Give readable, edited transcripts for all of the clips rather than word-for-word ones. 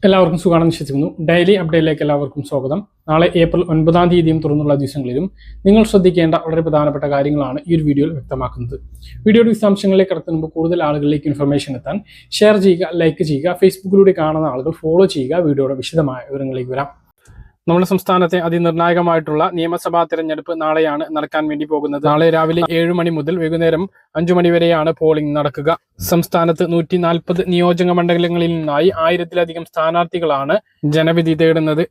എല്ലാവർക്കും സുഖമാണെന്ന് വിശ്വസിക്കുന്നു. ഡെയിലി അപ്ഡേറ്റിലേക്ക് എല്ലാവർക്കും സ്വാഗതം. നാളെ ഏപ്രിൽ 9-ാം തീയതിയും തുറന്നുള്ള ദിവസങ്ങളിലും നിങ്ങൾ ശ്രദ്ധിക്കേണ്ട വളരെ പ്രധാനപ്പെട്ട കാര്യങ്ങളാണ് ഈ ഒരു വീഡിയോയിൽ വ്യക്തമാക്കുന്നത്. വീഡിയോയുടെ വിശദാംശങ്ങളിലേക്ക് കടത്തുമ്പോൾ കൂടുതൽ ആളുകളിലേക്ക് ഇൻഫർമേഷൻ എത്താൻ ഷെയർ ചെയ്യുക, ലൈക്ക് ചെയ്യുക, ഫേസ്ബുക്കിലൂടെ കാണുന്ന ആളുകൾ ഫോളോ ചെയ്യുക. വീഡിയോയുടെ വിശദമായ വിവരങ്ങളിലേക്ക് വരാം. നമ്മുടെ സംസ്ഥാനത്തെ അതിനിർണായകമായിട്ടുള്ള നിയമസഭാ തെരഞ്ഞെടുപ്പ് നാളെയാണ് നടക്കാൻ വേണ്ടി പോകുന്നത്. നാളെ രാവിലെ 7 മണി മുതൽ വൈകുന്നേരം 5 മണി വരെയാണ് പോളിംഗ് നടക്കുക. സംസ്ഥാനത്ത് 140 നിയോജക മണ്ഡലങ്ങളിൽ നിന്നായി 1000-ലധികം സ്ഥാനാർത്ഥികളാണ് ജനവിധി തേടുന്നത്.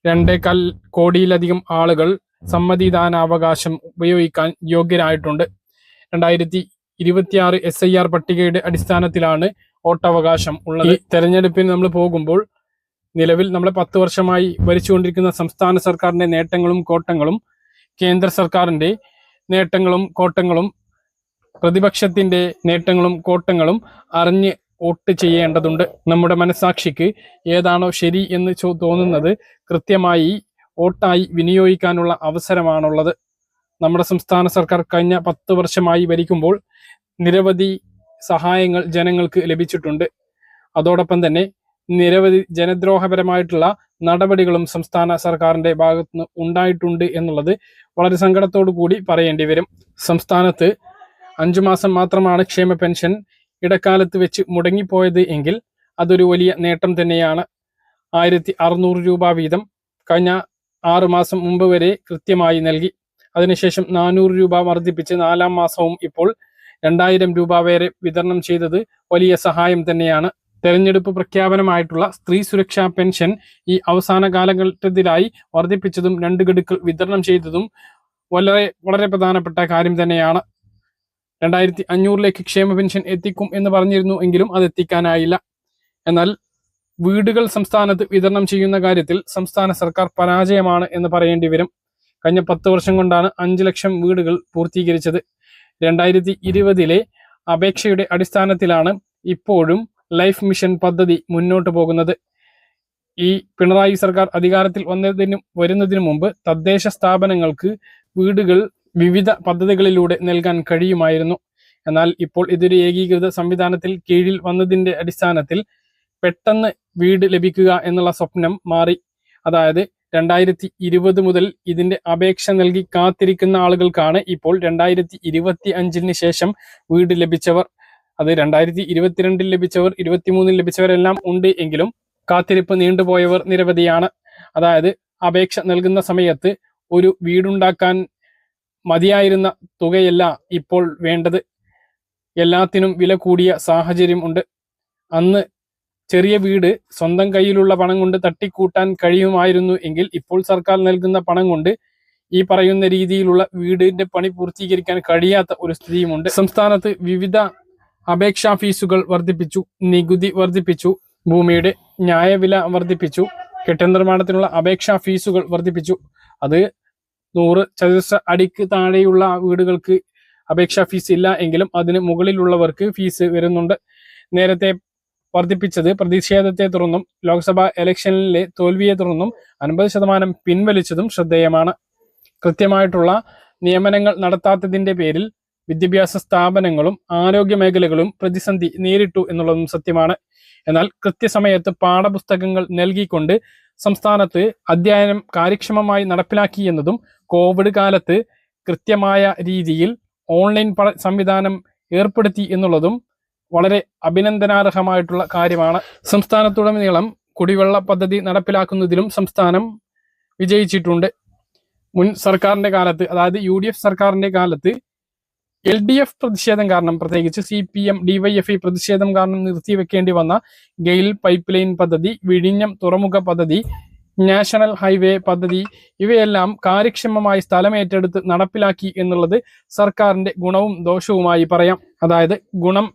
2.25 കോടിയിലധികം ആളുകൾ സമ്മതിദാനാവകാശം ഉപയോഗിക്കാൻ യോഗ്യരായിട്ടുണ്ട്. 2026 SIR പട്ടികയുടെ അടിസ്ഥാനത്തിലാണ് വോട്ടവകാശം ഉള്ളത്. തെരഞ്ഞെടുപ്പിന് നമ്മൾ പോകുമ്പോൾ നിലവിൽ നമ്മളെ 10 വർഷമായി ഭരിച്ചുകൊണ്ടിരിക്കുന്ന സംസ്ഥാന സർക്കാരിന്റെ നേട്ടങ്ങളും കോട്ടങ്ങളും, കേന്ദ്ര സർക്കാരിന്റെ നേട്ടങ്ങളും കോട്ടങ്ങളും, പ്രതിപക്ഷത്തിന്റെ നേട്ടങ്ങളും കോട്ടങ്ങളും അറിഞ്ഞ് വോട്ട് ചെയ്യേണ്ടതുണ്ട്. നമ്മുടെ മനസാക്ഷിക്ക് ഏതാണോ ശരി എന്ന് തോന്നുന്നത് കൃത്യമായി വോട്ടായി വിനിയോഗിക്കാനുള്ള അവസരമാണുള്ളത്. നമ്മുടെ സംസ്ഥാന സർക്കാർ കഴിഞ്ഞ 10 വർഷമായി ഭരിക്കുമ്പോൾ നിരവധി സഹായങ്ങൾ ജനങ്ങൾക്ക് ലഭിച്ചിട്ടുണ്ട്. അതോടൊപ്പം തന്നെ നിരവധി ജനദ്രോഹപരമായിട്ടുള്ള നടപടികളും സംസ്ഥാന സർക്കാരിന്റെ ഭാഗത്തുനിന്ന് ഉണ്ടായിട്ടുണ്ട് എന്നുള്ളത് വളരെ സങ്കടത്തോടു കൂടി പറയേണ്ടി വരും. സംസ്ഥാനത്ത് 5 മാസം മാത്രമാണ് ക്ഷേമ പെൻഷൻ ഇടക്കാലത്ത് വെച്ച് മുടങ്ങിപ്പോയത് എങ്കിൽ അതൊരു വലിയ നേട്ടം തന്നെയാണ്. 1600 രൂപ വീതം കഴിഞ്ഞ 6 മാസം മുമ്പ് വരെ കൃത്യമായി നൽകി. അതിനുശേഷം 400 രൂപ വർദ്ധിപ്പിച്ച് 4-ാം മാസവും ഇപ്പോൾ 2000 രൂപ വരെ വിതരണം ചെയ്തത് വലിയ സഹായം തന്നെയാണ്. തെരഞ്ഞെടുപ്പ് പ്രഖ്യാപനമായിട്ടുള്ള സ്ത്രീ സുരക്ഷാ പെൻഷൻ ഈ അവസാന കാലഘട്ടത്തിലായി വർദ്ധിപ്പിച്ചതും 2 ഗഡുക്കൾ വിതരണം ചെയ്തതും വളരെ പ്രധാനപ്പെട്ട കാര്യം തന്നെയാണ്. 2500-ലേക്ക് ക്ഷേമ പെൻഷൻ എത്തിക്കും എന്ന് പറഞ്ഞിരുന്നു എങ്കിലും അത് എത്തിക്കാനായില്ല. എന്നാൽ വീടുകൾ സംസ്ഥാനത്ത് വിതരണം ചെയ്യുന്ന കാര്യത്തിൽ സംസ്ഥാന സർക്കാർ പരാജയമാണ് എന്ന് പറയേണ്ടി വരും. കഴിഞ്ഞ 10 വർഷം കൊണ്ടാണ് 5 ലക്ഷം വീടുകൾ പൂർത്തീകരിച്ചത്. 2020-ലെ അപേക്ഷയുടെ അടിസ്ഥാനത്തിലാണ് ഇപ്പോഴും ലൈഫ് മിഷൻ പദ്ധതി മുന്നോട്ട് പോകുന്നത്. ഈ പിണറായി സർക്കാർ അധികാരത്തിൽ വരുന്നതിന് മുമ്പ് തദ്ദേശ സ്ഥാപനങ്ങൾക്ക് വീടുകൾ വിവിധ പദ്ധതികളിലൂടെ നൽകാൻ കഴിയുമായിരുന്നു. എന്നാൽ ഇപ്പോൾ ഇതൊരു ഏകീകൃത സംവിധാനത്തിൽ കീഴിൽ വന്നതിന്റെ അടിസ്ഥാനത്തിൽ പെട്ടെന്ന് വീട് ലഭിക്കുക എന്നുള്ള സ്വപ്നം മാറി. അതായത് 2020 മുതൽ ഇതിന്റെ അപേക്ഷ നൽകി കാത്തിരിക്കുന്ന ആളുകൾക്കാണ് ഇപ്പോൾ 2025-ന് ശേഷം വീട് ലഭിച്ചവർ. അത് 2022-ൽ ലഭിച്ചവർ, 2023-ൽ ലഭിച്ചവരെല്ലാം ഉണ്ട് എങ്കിലും കാത്തിരിപ്പ് നീണ്ടുപോയവർ നിരവധിയാണ്. അതായത് അപേക്ഷ നൽകുന്ന സമയത്ത് ഒരു വീടുണ്ടാക്കാൻ മതിയായിരുന്ന തുകയല്ല ഇപ്പോൾ വേണ്ടത്. എല്ലാത്തിനും വില കൂടിയ സാഹചര്യം ഉണ്ട്. അന്ന് ചെറിയ വീട് സ്വന്തം കയ്യിലുള്ള പണം കൊണ്ട് തട്ടിക്കൂട്ടാൻ കഴിയുമായിരുന്നു എങ്കിൽ ഇപ്പോൾ സർക്കാർ നൽകുന്ന പണം കൊണ്ട് ഈ പറയുന്ന രീതിയിലുള്ള വീടിന്റെ പണി പൂർത്തീകരിക്കാൻ കഴിയാത്ത ഒരു സ്ഥിതിയുമുണ്ട്. സംസ്ഥാനത്ത് വിവിധ അപേക്ഷാ ഫീസുകൾ വർദ്ധിപ്പിച്ചു, നികുതി വർദ്ധിപ്പിച്ചു, ഭൂമിയുടെ ന്യായവില വർദ്ധിപ്പിച്ചു, കെട്ടിട നിർമ്മാണത്തിനുള്ള അപേക്ഷാ ഫീസുകൾ വർദ്ധിപ്പിച്ചു. അത് 100 ചതുരശ്ര അടിക്ക് താഴെയുള്ള വീടുകൾക്ക് അപേക്ഷാ ഫീസ് ഇല്ല എങ്കിലും അതിന് മുകളിലുള്ളവർക്ക് ഫീസ് വരുന്നുണ്ട്. നേരത്തെ വർദ്ധിപ്പിച്ചത് പ്രതിഷേധത്തെ തുടർന്നും ലോക്സഭാ ഇലക്ഷനിലെ തോൽവിയെ തുടർന്നും 50% പിൻവലിച്ചതും ശ്രദ്ധേയമാണ്. കൃത്യമായിട്ടുള്ള നിയമനങ്ങൾ നടത്താത്തതിന്റെ പേരിൽ വിദ്യാഭ്യാസ സ്ഥാപനങ്ങളും ആരോഗ്യ മേഖലകളും പ്രതിസന്ധി നേരിട്ടു എന്നുള്ളതും സത്യമാണ്. എന്നാൽ കൃത്യസമയത്ത് പാഠപുസ്തകങ്ങൾ നൽകിക്കൊണ്ട് സംസ്ഥാനത്ത് അധ്യയനം കാര്യക്ഷമമായി നടപ്പിലാക്കി എന്നതും കോവിഡ് കാലത്ത് കൃത്യമായ രീതിയിൽ ഓൺലൈൻ സംവിധാനം ഏർപ്പെടുത്തി എന്നുള്ളതും വളരെ അഭിനന്ദനാർഹമായിട്ടുള്ള കാര്യമാണ്. സംസ്ഥാനത്തുടനീളം കുടിവെള്ള പദ്ധതി നടപ്പിലാക്കുന്നതിലും സംസ്ഥാനം വിജയിച്ചിട്ടുണ്ട്. മുൻ സർക്കാരിന്റെ കാലത്ത്, അതായത് UDF സർക്കാരിന്റെ കാലത്ത് LDF പ്രതിഷേധം കാരണം, പ്രത്യേകിച്ച് CPM DYFI പ്രതിഷേധം കാരണം നിർത്തിവെക്കേണ്ടി വന്ന ഗെയിൽ പൈപ്പ് ലൈൻ പദ്ധതി, വിഴിഞ്ഞം തുറമുഖ പദ്ധതി, നാഷണൽ ഹൈവേ പദ്ധതി ഇവയെല്ലാം കാര്യക്ഷമമായി സ്ഥലമേറ്റെടുത്ത് നടപ്പിലാക്കി എന്നുള്ളത് സർക്കാരിന്റെ ഗുണവും ദോഷവുമായി പറയാം. അതായത് ഗുണം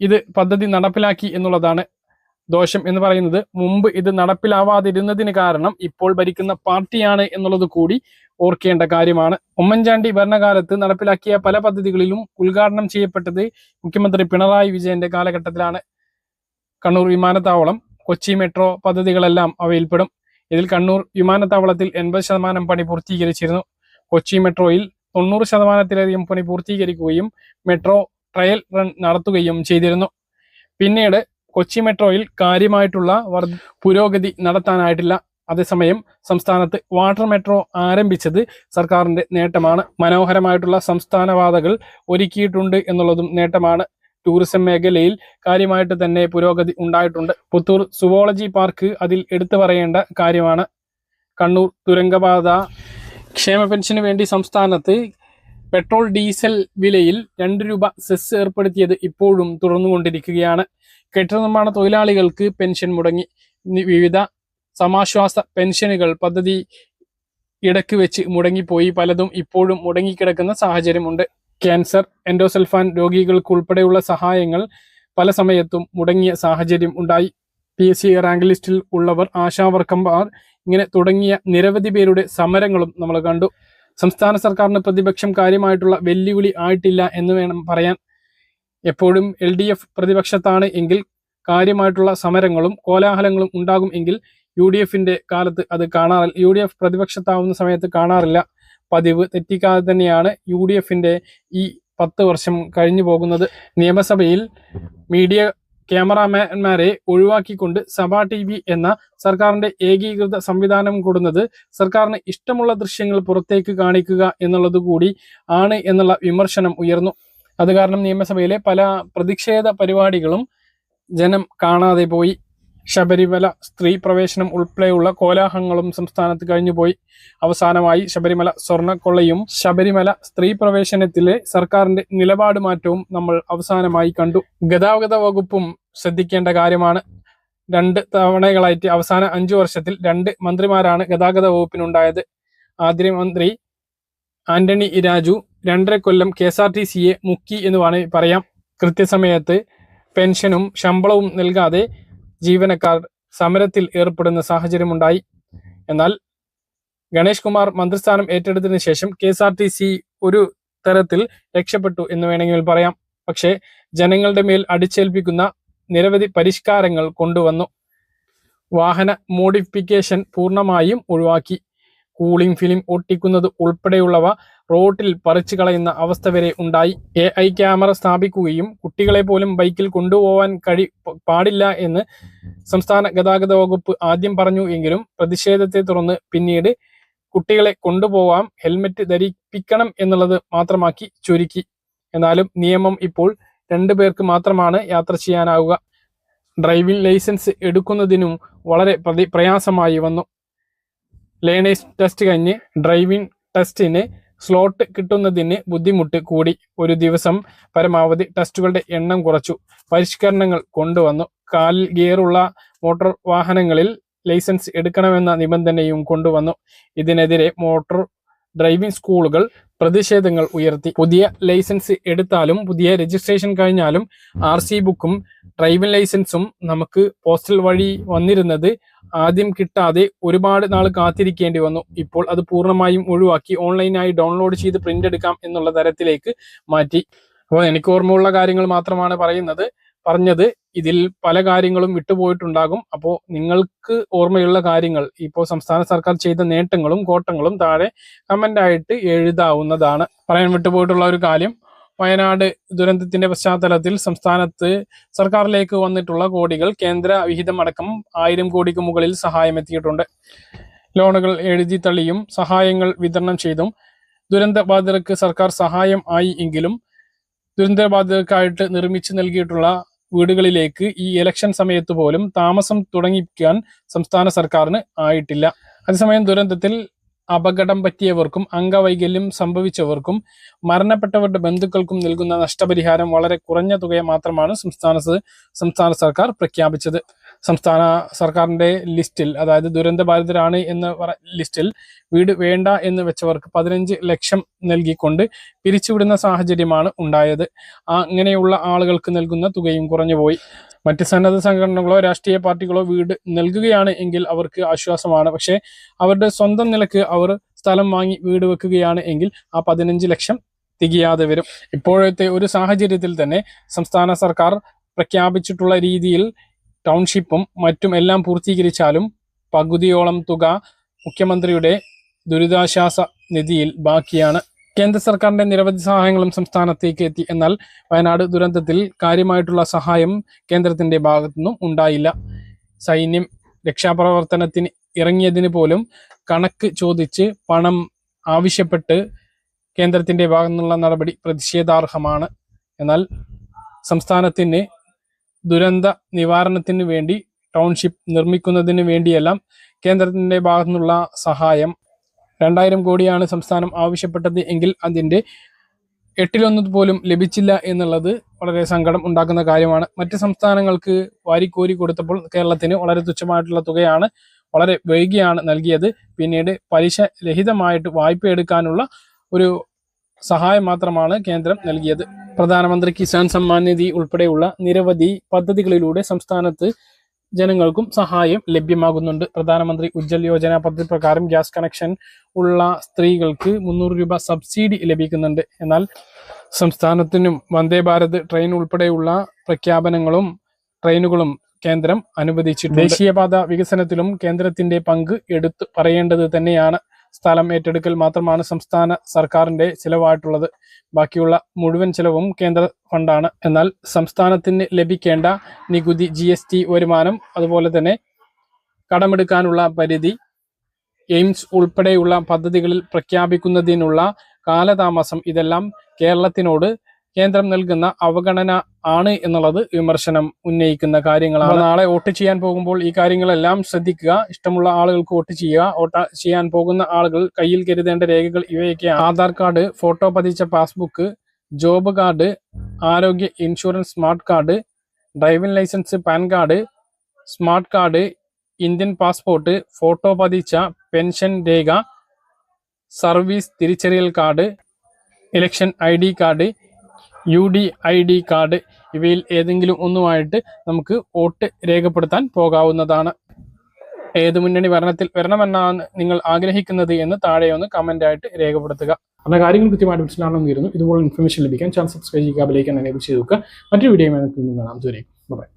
ഇത് പദ്ധതി നടപ്പിലാക്കി എന്നുള്ളതാണ്. ദോഷം എന്ന് പറയുന്നത് മുമ്പ് ഇത് നടപ്പിലാവാതിരുന്നതിന് കാരണം ഇപ്പോൾ ഭരിക്കുന്ന പാർട്ടിയാണ് എന്നുള്ളത് കൂടി ഓർക്കേണ്ട കാര്യമാണ്. ഉമ്മൻചാണ്ടി ഭരണകാലത്ത് നടപ്പിലാക്കിയ പല പദ്ധതികളിലും ഉദ്ഘാടനം ചെയ്യപ്പെട്ടത് മുഖ്യമന്ത്രി പിണറായി വിജയന്റെ കാലഘട്ടത്തിലാണ്. കണ്ണൂർ വിമാനത്താവളം, കൊച്ചി മെട്രോ പദ്ധതികളെല്ലാം അവയിൽപ്പെടും. ഇതിൽ കണ്ണൂർ വിമാനത്താവളത്തിൽ 80% പണി പൂർത്തീകരിച്ചിരുന്നു. കൊച്ചി മെട്രോയിൽ 90%-ലധികം പണി പൂർത്തീകരിക്കുകയും മെട്രോ ട്രയൽ റൺ നടത്തുകയും ചെയ്തിരുന്നു. പിന്നീട് കൊച്ചി മെട്രോയിൽ കാര്യമായിട്ടുള്ള പുരോഗതി നടത്താനായിട്ടില്ല. അതേസമയം സംസ്ഥാനത്ത് വാട്ടർ മെട്രോ ആരംഭിച്ചത് സർക്കാരിന്റെ നേട്ടമാണ്. മനോഹരമായിട്ടുള്ള സംസ്ഥാന പാതകൾ ഒരുക്കിയിട്ടുണ്ട് എന്നുള്ളതും നേട്ടമാണ്. ടൂറിസം മേഖലയിൽ കാര്യമായിട്ട് തന്നെ പുരോഗതി ഉണ്ടായിട്ടുണ്ട്. പുത്തൂർ സുവോളജി പാർക്ക് അതിൽ എടുത്തു പറയേണ്ട കാര്യമാണ്. കണ്ണൂർ തുരങ്കപാത ക്ഷേമ പെൻഷന് വേണ്ടി സംസ്ഥാനത്ത് പെട്രോൾ ഡീസൽ വിലയിൽ 2 രൂപ സെസ് ഏർപ്പെടുത്തിയത് ഇപ്പോഴും തുടർന്നുകൊണ്ടിരിക്കുകയാണ്. കെട്ടിട നിർമ്മാണ തൊഴിലാളികൾക്ക് പെൻഷൻ മുടങ്ങി. വിവിധ സമാശ്വാസ പെൻഷനുകൾ പദ്ധതി ഇടയ്ക്ക് വെച്ച് മുടങ്ങിപ്പോയി. പലതും ഇപ്പോഴും മുടങ്ങിക്കിടക്കുന്ന സാഹചര്യമുണ്ട്. ക്യാൻസർ, എൻഡോസൾഫാൻ രോഗികൾക്കുൾപ്പെടെയുള്ള സഹായങ്ങൾ പല സമയത്തും മുടങ്ങിയ സാഹചര്യം ഉണ്ടായി. PSC റാങ്ക് ലിസ്റ്റിൽ ഉള്ളവർ, ആശാവർക്കർമാർ, ഇങ്ങനെ തുടങ്ങിയ നിരവധി പേരുടെ സമരങ്ങളും നമ്മൾ കണ്ടു. സംസ്ഥാന സർക്കാരിന് പ്രതിപക്ഷം കാര്യമായിട്ടുള്ള വെല്ലുവിളി ആയിട്ടില്ല എന്ന് വേണം പറയാൻ. എപ്പോഴും LDF പ്രതിപക്ഷത്താണ് എങ്കിൽ കാര്യമായിട്ടുള്ള സമരങ്ങളും കോലാഹലങ്ങളും ഉണ്ടാകും എങ്കിൽ UDFന്റെ കാലത്ത് അത് കാണാറില്ല. UDF പ്രതിപക്ഷത്താവുന്ന സമയത്ത് കാണാറില്ല. പതിവ് തെറ്റിക്കാതെ തന്നെയാണ് UDFന്റെ ഈ 10 വർഷം കഴിഞ്ഞു പോകുന്നത്. നിയമസഭയിൽ മീഡിയ ക്യാമറാമാൻമാരെ ഒഴിവാക്കിക്കൊണ്ട് സഭാ TV എന്ന സർക്കാരിന്റെ ഏകീകൃത സംവിധാനം കൊടുക്കുന്നത് സർക്കാരിന് ഇഷ്ടമുള്ള ദൃശ്യങ്ങൾ പുറത്തേക്ക് കാണിക്കുക എന്നുള്ളത് കൂടി ആണ് എന്നുള്ള വിമർശനം ഉയർന്നു. അത് കാരണം നിയമസഭയിലെ പല പ്രതിഷേധ പരിപാടികളും ജനം കാണാതെ പോയി. ശബരിമല സ്ത്രീ പ്രവേശനം ഉൾപ്പെടെയുള്ള കോലാഹലങ്ങളും സംസ്ഥാനത്ത് കഴിഞ്ഞുപോയി. അവസാനമായി ശബരിമല സ്വർണ്ണക്കൊള്ളയും ശബരിമല സ്ത്രീ പ്രവേശനത്തിലെ സർക്കാരിന്റെ നിലപാട് മാറ്റവും നമ്മൾ അവസാനമായി കണ്ടു. ഗതാഗത വകുപ്പും ശ്രദ്ധിക്കേണ്ട കാര്യമാണ്. 2 തവണകളായിട്ട് അവസാന 5 വർഷത്തിൽ 2 മന്ത്രിമാരാണ് ഗതാഗത വകുപ്പിനുണ്ടായത്. ആദ്യ മന്ത്രി ആന്റണി രാജു 2.5 കൊല്ലം KSRTCയെ മുക്കി എന്ന് വേണമെങ്കിൽ പറയാം. കൃത്യസമയത്ത് പെൻഷനും ശമ്പളവും നൽകാതെ ജീവനക്കാർ സമരത്തിൽ ഏർപ്പെടുന്ന സാഹചര്യമുണ്ടായി. എന്നാൽ ഗണേഷ് കുമാർ മന്ത്രിസ്ഥാനം ഏറ്റെടുത്തതിനു ശേഷം KSRTC ഒരു തരത്തിൽ രക്ഷപ്പെട്ടു എന്ന് വേണമെങ്കിൽ പറയാം. പക്ഷേ ജനങ്ങളുടെ മേൽ അടിച്ചേൽപ്പിക്കുന്ന നിരവധി പരിഷ്കാരങ്ങൾ കൊണ്ടുവന്നു. വാഹന മോഡിഫിക്കേഷൻ പൂർണ്ണമായും ഒഴിവാക്കി. കൂളിംഗ് ഫിലിം ഒട്ടിക്കുന്നത് ഉൾപ്പെടെയുള്ളവ റോഡിൽ പറിച്ചു കളയുന്ന അവസ്ഥ വരെ ഉണ്ടായി. AI ക്യാമറ സ്ഥാപിക്കുകയും കുട്ടികളെ പോലും ബൈക്കിൽ കൊണ്ടുപോകാൻ പാടില്ല എന്ന് സംസ്ഥാന ഗതാഗത വകുപ്പ് ആദ്യം പറഞ്ഞു എങ്കിലും പ്രതിഷേധത്തെ തുടർന്ന് പിന്നീട് കുട്ടികളെ കൊണ്ടുപോകാം, ഹെൽമെറ്റ് ധരിപ്പിക്കണം എന്നുള്ളത് മാത്രമാക്കി ചുരുക്കി. എന്നാലും നിയമം ഇപ്പോൾ 2 പേർക്ക് മാത്രമാണ് യാത്ര ചെയ്യാനാവുക. ഡ്രൈവിംഗ് ലൈസൻസ് എടുക്കുന്നതിനും വളരെ പ്രയാസമായി വന്നു. ലേണേഴ്സ് ടെസ്റ്റ് കഴിഞ്ഞ് ഡ്രൈവിംഗ് ടെസ്റ്റിന് സ്ലോട്ട് കിട്ടുന്നതിന് ബുദ്ധിമുട്ട് കൂടി. ഒരു ദിവസം പരമാവധി ടെസ്റ്റുകളുടെ എണ്ണം കുറച്ചു. പരിഷ്കരണങ്ങൾ കൊണ്ടുവന്നു. കാലിൽ ഗിയറുള്ള മോട്ടോർ വാഹനങ്ങളിൽ ലൈസൻസ് എടുക്കണമെന്ന നിബന്ധനയും കൊണ്ടുവന്നു. ഇതിനെതിരെ മോട്ടോർ ഡ്രൈവിംഗ് സ്കൂളുകൾ പ്രതിഷേധങ്ങൾ ഉയർത്തി. പുതിയ ലൈസൻസ് എടുത്താലും പുതിയ രജിസ്ട്രേഷൻ കഴിഞ്ഞാലും RC ബുക്കും ഡ്രൈവിംഗ് ലൈസൻസും നമുക്ക് പോസ്റ്റൽ വഴി വന്നിരുന്നത് ആദ്യം കിട്ടാതെ ഒരുപാട് നാൾ കാത്തിരിക്കേണ്ടി വന്നു. ഇപ്പോൾ അത് പൂർണ്ണമായും ഒഴിവാക്കി ഓൺലൈനായി ഡൗൺലോഡ് ചെയ്ത് പ്രിന്റ് എടുക്കാം എന്നുള്ള തരത്തിലേക്ക് മാറ്റി. അപ്പോൾ എനിക്ക് ഓർമ്മയുള്ള കാര്യങ്ങൾ മാത്രമാണ് പറഞ്ഞത്. ഇതിൽ പല കാര്യങ്ങളും വിട്ടുപോയിട്ടുണ്ടാകും. അപ്പോൾ നിങ്ങൾക്ക് ഓർമ്മയുള്ള കാര്യങ്ങൾ, ഇപ്പോൾ സംസ്ഥാന സർക്കാർ ചെയ്ത നേട്ടങ്ങളും കോട്ടങ്ങളും താഴെ കമന്റായിട്ട് എഴുതാവുന്നതാണ്. പറയാൻ വിട്ടുപോയിട്ടുള്ള ഒരു കാര്യം, വയനാട് ദുരന്തത്തിന്റെ പശ്ചാത്തലത്തിൽ സംസ്ഥാനത്ത് സർക്കാരിലേക്ക് വന്നിട്ടുള്ള കോടികൾ കേന്ദ്ര വിഹിതം അടക്കം 1000 കോടിക്ക് മുകളിൽ സഹായം എത്തിയിട്ടുണ്ട്. ലോണുകൾ എഴുതി തള്ളിയും സഹായങ്ങൾ വിതരണം ചെയ്തും ദുരന്തബാധിതർക്ക് സർക്കാർ സഹായം ആയി എങ്കിലും ദുരന്തബാധിതർക്കായിട്ട് നിർമ്മിച്ചു നൽകിയിട്ടുള്ള വീടുകളിലേക്ക് ഈ ഇലക്ഷൻ സമയത്ത് പോലും താമസം തുടങ്ങിക്കാൻ സംസ്ഥാന സർക്കാരിന് ആയിട്ടില്ല. അതേസമയം ദുരന്തത്തിൽ അപകടം പറ്റിയവർക്കും അംഗവൈകല്യം സംഭവിച്ചവർക്കും മരണപ്പെട്ടവരുടെ ബന്ധുക്കൾക്കും നൽകുന്ന നഷ്ടപരിഹാരം വളരെ കുറഞ്ഞ തുക മാത്രമാണ് സംസ്ഥാന സർക്കാർ പ്രഖ്യാപിച്ചത്. സംസ്ഥാന സർക്കാരിന്റെ ലിസ്റ്റിൽ, അതായത് ദുരന്തബാധിതരാണ് എന്ന ലിസ്റ്റിൽ വീട് വേണ്ട എന്ന് വെച്ചവർക്ക് 15 ലക്ഷം നൽകിക്കൊണ്ട് പിരിച്ചുവിടുന്ന സാഹചര്യമാണ് ഉണ്ടായത്. അങ്ങനെയുള്ള ആളുകൾക്ക് നൽകുന്ന തുകയും കുറഞ്ഞുപോയി. മറ്റ് സന്നദ്ധ സംഘടനകളോ രാഷ്ട്രീയ പാർട്ടികളോ വീട് നൽകുകയാണ് എങ്കിൽ അവർക്ക് ആശ്വാസമാണ്. പക്ഷേ അവരുടെ സ്വന്തം നിലക്ക് അവർ സ്ഥലം വാങ്ങി വീട് വെക്കുകയാണ് എങ്കിൽ ആ 15 ലക്ഷം തികയാതെ വരും. ഇപ്പോഴത്തെ ഒരു സാഹചര്യത്തിൽ തന്നെ സംസ്ഥാന സർക്കാർ പ്രഖ്യാപിച്ചിട്ടുള്ള രീതിയിൽ ടൗൺഷിപ്പും മറ്റും എല്ലാം പൂർത്തീകരിച്ചാലും പകുതിയോളം തുക മുഖ്യമന്ത്രിയുടെ ദുരിതാശ്വാസ നിധിയിൽ ബാക്കിയാണ്. കേന്ദ്ര സർക്കാരിന്റെ നിരവധി സഹായങ്ങളും സംസ്ഥാനത്തേക്ക് എത്തി. എന്നാൽ വയനാട് ദുരന്തത്തിൽ കാര്യമായിട്ടുള്ള സഹായം കേന്ദ്രത്തിന്റെ ഭാഗത്തുനിന്നും ഉണ്ടായില്ല. സൈന്യം രക്ഷാപ്രവർത്തനത്തിന് ഇറങ്ങിയതിന് പോലും കണക്ക് ചോദിച്ച് പണം ആവശ്യപ്പെട്ട് കേന്ദ്രത്തിന്റെ ഭാഗത്തുനിന്നുള്ള നടപടി പ്രതിഷേധാർഹമാണ്. എന്നാൽ സംസ്ഥാനത്തിന് ദുരന്ത നിവാരണത്തിന് വേണ്ടി ടൗൺഷിപ്പ് നിർമ്മിക്കുന്നതിന് വേണ്ടിയെല്ലാം കേന്ദ്രത്തിന്റെ ഭാഗത്തുനിന്നുള്ള സഹായം 2000 കോടിയാണ് സംസ്ഥാനം ആവശ്യപ്പെട്ടത് എങ്കിൽ അതിന്റെ 1/8 പോലും ലഭിച്ചില്ല എന്നുള്ളത് വളരെ സങ്കടം ഉണ്ടാക്കുന്ന കാര്യമാണ്. മറ്റ് സംസ്ഥാനങ്ങൾക്ക് വാരിക്കോരി കൊടുത്തപ്പോൾ കേരളത്തിന് വളരെ തുച്ഛമായിട്ടുള്ള തുകയാണ്, വളരെ വൈകിയാണ് നൽകിയത്. പിന്നീട് പലിശ രഹിതമായിട്ട് വായ്പ എടുക്കാനുള്ള ഒരു സഹായം മാത്രമാണ് കേന്ദ്രം നൽകിയത്. പ്രധാനമന്ത്രി കിസാൻ സമ്മാൻ നിധി ഉൾപ്പെടെയുള്ള നിരവധി പദ്ധതികളിലൂടെ സംസ്ഥാനത്ത് ജനങ്ങൾക്കും സഹായം ലഭ്യമാകുന്നുണ്ട്. പ്രധാനമന്ത്രി ഉജ്ജ്വൽ യോജന പദ്ധതി പ്രകാരം ഗ്യാസ് കണക്ഷൻ ഉള്ള സ്ത്രീകൾക്ക് 300 രൂപ സബ്സിഡി ലഭിക്കുന്നുണ്ട്. എന്നാൽ സംസ്ഥാനത്തിനും വന്ദേ ഭാരത് ട്രെയിൻ ഉൾപ്പെടെയുള്ള പ്രഖ്യാപനങ്ങളും ട്രെയിനുകളും കേന്ദ്രം അനുവദിച്ചിട്ടുണ്ട്. ദേശീയപാത വികസനത്തിലും കേന്ദ്രത്തിന്റെ പങ്ക് എടുത്തു പറയേണ്ടത് തന്നെയാണ്. സ്ഥലം ഏറ്റെടുക്കൽ മാത്രമാണ് സംസ്ഥാന സർക്കാരിന്റെ ചിലവായിട്ടുള്ളത്. ബാക്കിയുള്ള മുഴുവൻ ചിലവും കേന്ദ്ര ഫണ്ടാണ്. എന്നാൽ സംസ്ഥാനത്തിന് ലഭിക്കേണ്ട നികുതി, GST വരുമാനം, അതുപോലെ തന്നെ കടമെടുക്കാനുള്ള പരിധി, എയിംസ് ഉൾപ്പെടെയുള്ള പദ്ധതികളിൽ പ്രഖ്യാപിക്കുന്നതിനുള്ള കാലതാമസം, ഇതെല്ലാം കേരളത്തിനോട് കേന്ദ്രം നൽകുന്ന അവഗണന ആണ് എന്നുള്ളത് വിമർശനം ഉന്നയിക്കുന്ന കാര്യങ്ങളാണ്. നാളെ വോട്ട് ചെയ്യാൻ പോകുമ്പോൾ ഈ കാര്യങ്ങളെല്ലാം ശ്രദ്ധിക്കുക. ഇഷ്ടമുള്ള ആളുകൾക്ക് വോട്ട് ചെയ്യുക. വോട്ട് ചെയ്യാൻ പോകുന്ന ആളുകൾ കയ്യിൽ കരുതേണ്ട രേഖകൾ ഇവയൊക്കെയാണ്: ആധാർ കാർഡ്, ഫോട്ടോ പതിച്ച പാസ്ബുക്ക്, ജോബ് കാർഡ്, ആരോഗ്യ insurance smart card, driving licence, PAN card, smart card, Indian passport, photo പതിച്ച പെൻഷൻ രേഖ, സർവീസ് തിരിച്ചറിയൽ card, election ID card, UDID card. ഇവയിൽ ഏതെങ്കിലും ഒന്നുമായിട്ട് നമുക്ക് വോട്ട് രേഖപ്പെടുത്താൻ പോകാവുന്നതാണ്. ഏത് മുന്നണി ഭരണത്തിൽ വരണമെന്നാണ് നിങ്ങൾ ആഗ്രഹിക്കുന്നത് എന്ന് താഴെ ഒന്ന് കമന്റ് ആയിട്ട് രേഖപ്പെടുത്തുക. അന്ന കാര്യങ്ങൾ കൃത്യമായിട്ട് മനസ്സിലാണെന്ന് കരുതുന്നു. ഇതുപോലെ ഇൻഫർമേഷൻ ലഭിക്കാൻ ചാനൽ സബ്സ്ക്രൈബ് ചെയ്യുക, ബെൽ ഐക്കൺ എനേബിൾ ചെയ്ത് വെക്കുക. മറ്റൊരു വീഡിയോ നമുക്ക് കാണാം. ദൂരേക്കും ബൈ.